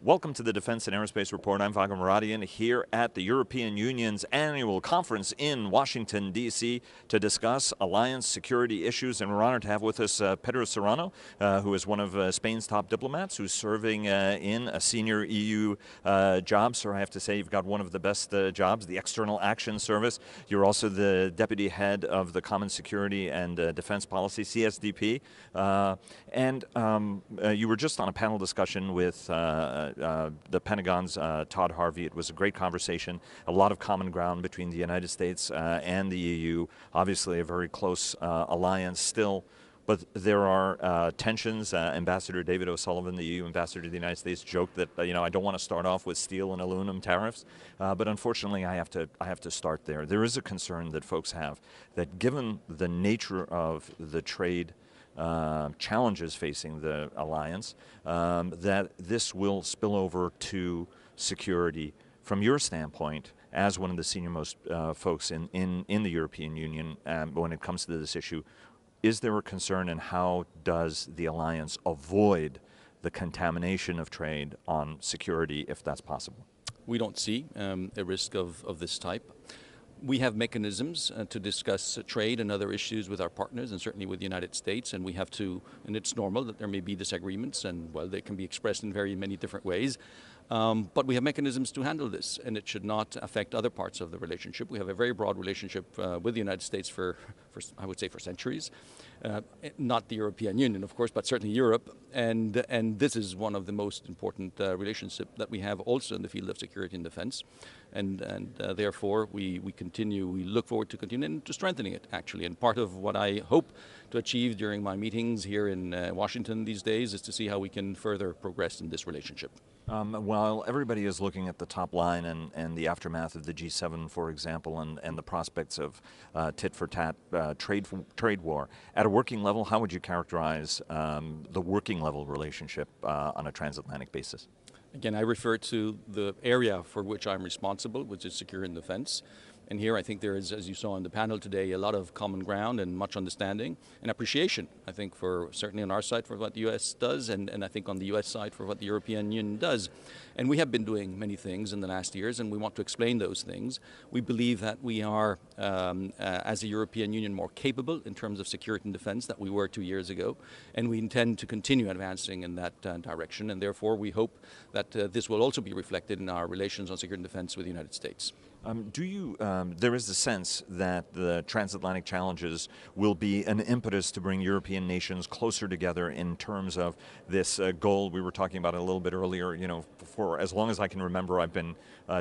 Welcome to the Defense and Aerospace Report. I'm Vago Muradian here at the European Union's annual conference in Washington, D.C. to discuss alliance security issues. And we're honored to have with us Pedro Serrano, who is one of Spain's top diplomats, who's serving in a senior EU job. So I have to say you've got one of the best jobs, the External Action Service. You're also the deputy head of the Common Security and Defense Policy, CSDP. You were just on a panel discussion with the Pentagon's Todd Harvey. It was a great conversation, a lot of common ground between the United States and the EU, obviously a very close alliance still, but there are tensions. Ambassador David O'Sullivan, the EU ambassador to the United States, joked that I don't want to start off with steel and aluminum tariffs, but unfortunately I have to start there. There is a concern that folks have that given the nature of the trade challenges facing the alliance, that this will spill over to security. From your standpoint, as one of the senior-most folks in the European Union, when it comes to this issue, is there a concern, and how does the alliance avoid the contamination of trade on security, if that's possible? We don't see a risk of this type. We have mechanisms to discuss trade and other issues with our partners, and certainly with the United States, and we have to, and it's normal that there may be disagreements, and well, they can be expressed in very many different ways. But we have mechanisms to handle this, and it should not affect other parts of the relationship. We have a very broad relationship with the United States for I would say for centuries. Not the European Union, of course, but certainly Europe. And this is one of the most important relationships that we have also in the field of security and defense. And therefore, we look forward to continuing to strengthening it, actually. And part of what I hope to achieve during my meetings here in Washington these days is to see how we can further progress in this relationship. While everybody is looking at the top line and the aftermath of the G7, for example, and the prospects of tit-for-tat trade war, at a working level, how would you characterize the working level relationship on a transatlantic basis? Again, I refer to the area for which I'm responsible, which is security and defense. And here I think there is, as you saw in the panel today, a lot of common ground and much understanding and appreciation, I think, for certainly on our side for what the U.S. does, and I think on the U.S. side for what the European Union does. And we have been doing many things in the last years, and we want to explain those things. We believe that we are, as a European Union, more capable in terms of security and defense than we were 2 years ago, and we intend to continue advancing in that direction, and therefore we hope that this will also be reflected in our relations on security and defense with the United States. There is a sense that the transatlantic challenges will be an impetus to bring European nations closer together in terms of this goal. We were talking about it a little bit earlier. For as long as I can remember, I've been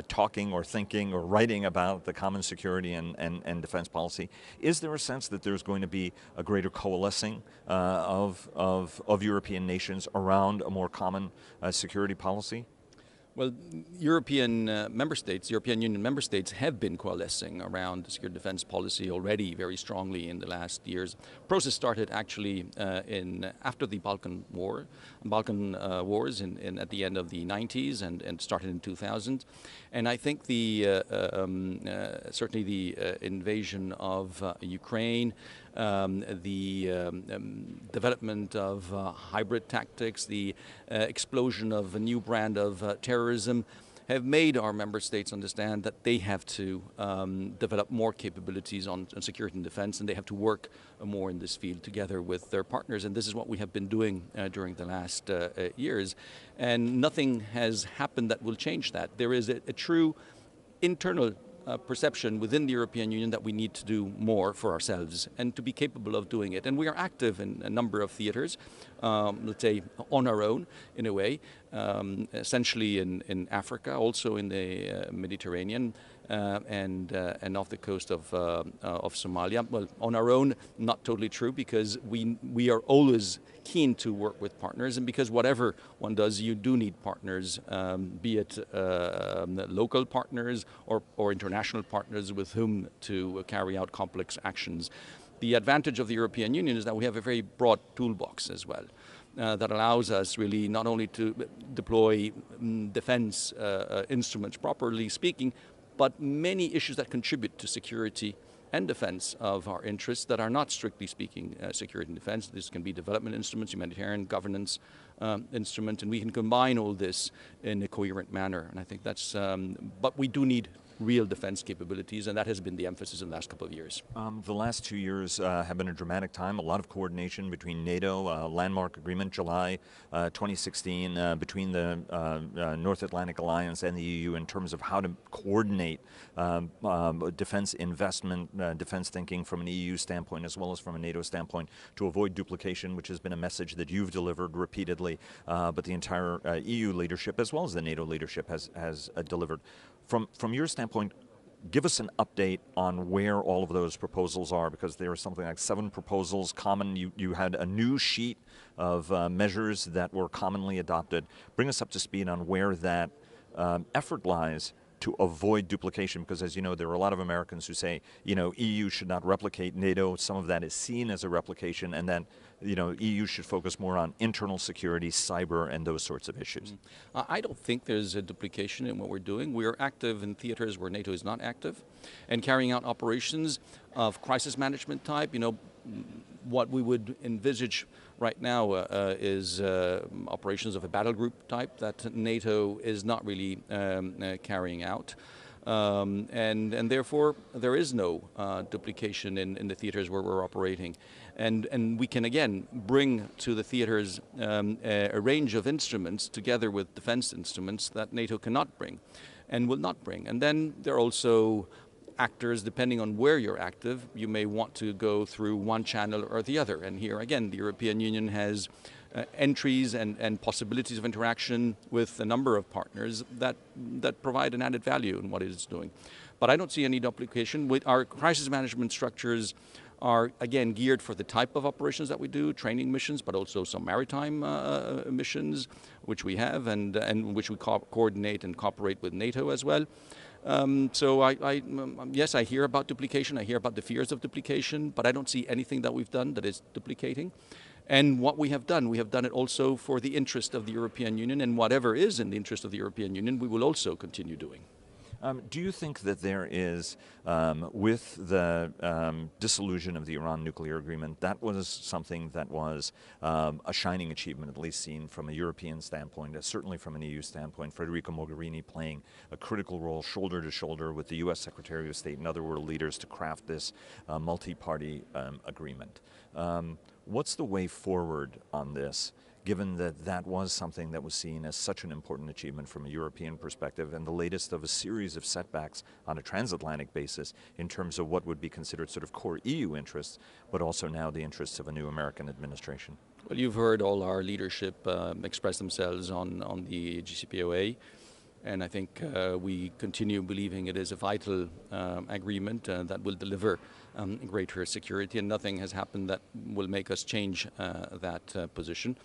talking or thinking or writing about the common security and defense policy. Is there a sense that there's going to be a greater coalescing of European nations around a more common security policy? Well, European Union member states have been coalescing around the security defense policy already very strongly in the last years. The process started actually after the Balkan Wars at the end of the 90s and started in 2000. And I think certainly the invasion of Ukraine, the development of hybrid tactics, the explosion of a new brand of terrorism have made our member states understand that they have to develop more capabilities on security and defense, and they have to work more in this field together with their partners. And this is what we have been doing during the last years. And nothing has happened that will change that. There is a true internal perception within the European Union that we need to do more for ourselves and to be capable of doing it. And we are active in a number of theaters, let's say on our own in a way, essentially in Africa, also in the Mediterranean, and off the coast of Somalia. Well, on our own, not totally true, because we are always keen to work with partners, and because whatever one does, you do need partners, be it local partners or international partners with whom to carry out complex actions. The advantage of the European Union is that we have a very broad toolbox as well. That allows us really not only to deploy defense instruments properly speaking, but many issues that contribute to security and defense of our interests that are not strictly speaking security and defense. This can be development instruments, humanitarian governance instrument, and we can combine all this in a coherent manner. And I think that's, but we do need real defense capabilities, and that has been the emphasis in the last couple of years. The last 2 years have been a dramatic time, a lot of coordination between NATO, landmark agreement, July 2016, between the North Atlantic Alliance and the EU in terms of how to coordinate defense investment, defense thinking from an EU standpoint as well as from a NATO standpoint to avoid duplication, which has been a message that you've delivered repeatedly, but the entire EU leadership as well as the NATO leadership has delivered. From your standpoint, give us an update on where all of those proposals are, because there are something like 7 proposals common. You had a new sheet of measures that were commonly adopted. Bring us up to speed on where that effort lies to avoid duplication, because as you know, there are a lot of Americans who say, EU should not replicate NATO. Some of that is seen as a replication, and then, EU should focus more on internal security, cyber, and those sorts of issues. I don't think there's a duplication in what we're doing. We are active in theaters where NATO is not active, and carrying out operations of crisis management type. What we would envisage right now is operations of a battle group type that NATO is not really carrying out. And therefore, there is no duplication in the theaters where we're operating. And we can, again, bring to the theaters a range of instruments together with defense instruments that NATO cannot bring and will not bring. And then there are also actors, depending on where you're active, you may want to go through one channel or the other. And here, again, the European Union has entries and possibilities of interaction with a number of partners that provide an added value in what it is doing. But I don't see any duplication. With our crisis management structures are, again, geared for the type of operations that we do, training missions, but also some maritime missions, which we have, and which we coordinate and cooperate with NATO as well. So yes, I hear about duplication, I hear about the fears of duplication, but I don't see anything that we've done that is duplicating. And what we have done it also for the interest of the European Union, and whatever is in the interest of the European Union, we will also continue doing. Do you think that there is, with the dissolution of the Iran nuclear agreement, that was something that was a shining achievement, at least seen from a European standpoint, certainly from an EU standpoint, Federica Mogherini playing a critical role shoulder to shoulder with the US Secretary of State and other world leaders to craft this multi-party agreement. What's the way forward on this, given that that was something that was seen as such an important achievement from a European perspective and the latest of a series of setbacks on a transatlantic basis in terms of what would be considered sort of core EU interests, but also now the interests of a new American administration? Well, you've heard all our leadership express themselves on the JCPOA, and I think we continue believing it is a vital agreement that will deliver greater security, and nothing has happened that will make us change that position.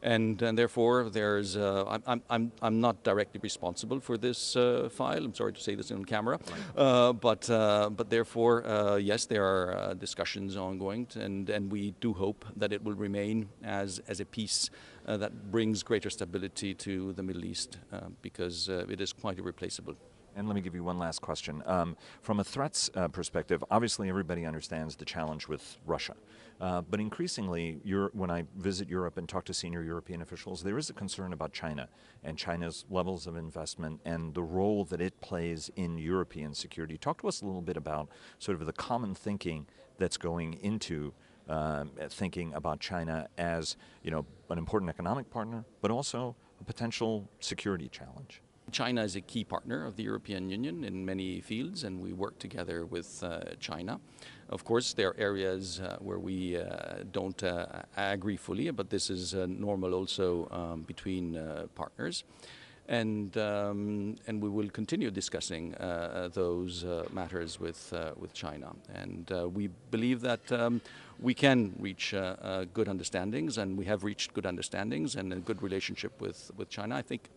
And therefore, there's I'm not directly responsible for this file. I'm sorry to say this on camera, but therefore, yes, there are discussions ongoing, and we do hope that it will remain as a piece that brings greater stability to the Middle East, because it is quite irreplaceable. And let me give you one last question. From a threats perspective, obviously everybody understands the challenge with Russia. But increasingly, when I visit Europe and talk to senior European officials, there is a concern about China and China's levels of investment and the role that it plays in European security. Talk to us a little bit about sort of the common thinking that's going into thinking about China as, an important economic partner, but also a potential security challenge. China is a key partner of the European Union in many fields, and we work together with China. Of course, there are areas where we don't agree fully, but this is normal also between partners. And we will continue discussing those matters with China. And we believe that we can reach good understandings, and we have reached good understandings and a good relationship with China. I think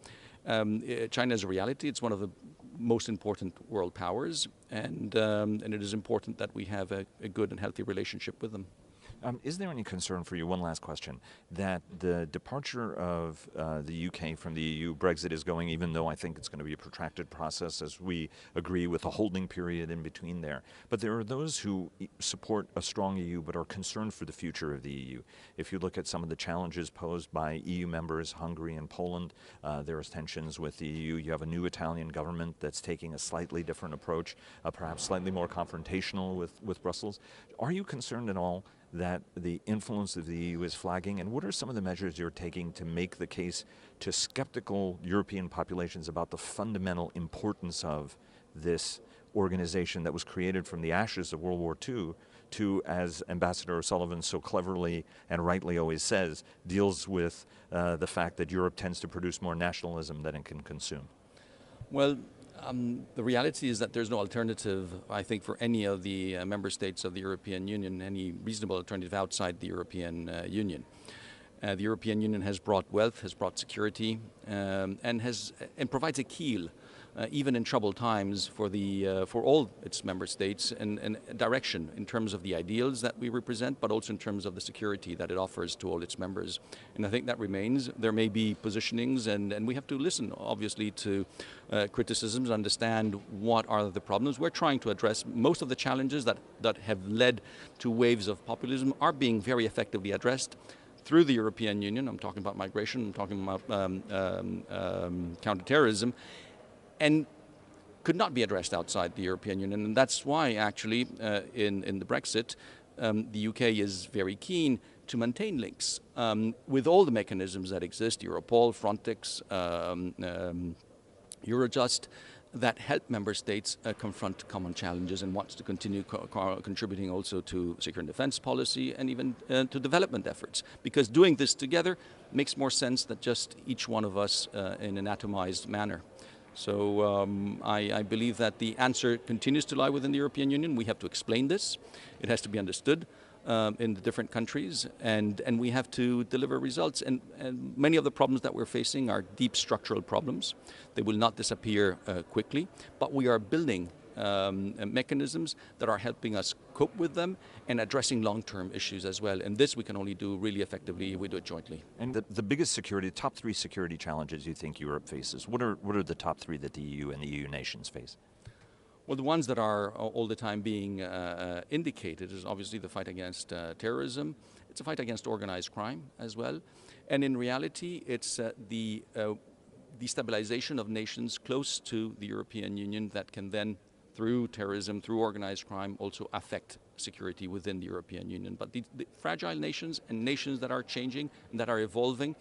China is a reality. It's one of the most important world powers, and it is important that we have a good and healthy relationship with them. Is there any concern for you, one last question, that the departure of the UK from the EU, Brexit is going, even though I think it's going to be a protracted process as we agree with a holding period in between there, but there are those who support a strong EU but are concerned for the future of the EU. If you look at some of the challenges posed by EU members, Hungary and Poland, there is tensions with the EU. You have a new Italian government that's taking a slightly different approach, perhaps slightly more confrontational with Brussels. Are you concerned at all that the influence of the EU is flagging, and what are some of the measures you're taking to make the case to skeptical European populations about the fundamental importance of this organization that was created from the ashes of World War II to, as Ambassador O'Sullivan so cleverly and rightly always says, deals with the fact that Europe tends to produce more nationalism than it can consume? Well, the reality is that there's no alternative, I think, for any of the member states of the European Union, any reasonable alternative outside the European Union. The European Union has brought wealth, has brought security, and provides a keel, even in troubled times, for all its member states, and direction in terms of the ideals that we represent, but also in terms of the security that it offers to all its members. And I think that remains. There may be positionings, and we have to listen, obviously, to criticisms, understand what are the problems. We're trying to address most of the challenges that have led to waves of populism are being very effectively addressed through the European Union. I'm talking about migration, I'm talking about counterterrorism, and could not be addressed outside the European Union. And that's why, actually, in the Brexit, the UK is very keen to maintain links with all the mechanisms that exist, Europol, Frontex, Eurojust, that help member states confront common challenges, and wants to continue contributing also to security and defense policy, and even to development efforts. Because doing this together makes more sense than just each one of us in an atomized manner. So I believe that the answer continues to lie within the European Union. We have to explain this. It has to be understood in the different countries, and we have to deliver results. And many of the problems that we're facing are deep structural problems. They will not disappear quickly, but we are building mechanisms that are helping us cope with them and addressing long-term issues as well. And this we can only do really effectively if we do it jointly. And the biggest security, top three security challenges you think Europe faces, what are the top three that the EU and the EU nations face? Well, the ones that are all the time being indicated is obviously the fight against terrorism. It's a fight against organized crime as well. And in reality, it's the destabilization of nations close to the European Union that can then, through terrorism, through organized crime, also affect security within the European Union. But the fragile nations and nations that are changing and that are evolving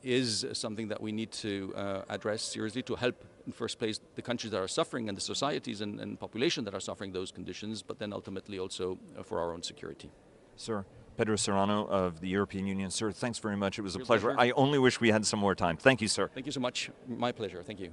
is something that we need to address seriously to help, in first place, the countries that are suffering and the societies and population that are suffering those conditions, but then ultimately also for our own security. Sir, Pedro Serrano of the European Union. Sir, thanks very much. It was a Your pleasure. pleasure. I only wish we had some more time. Thank you, sir. Thank you so much. My pleasure. Thank you.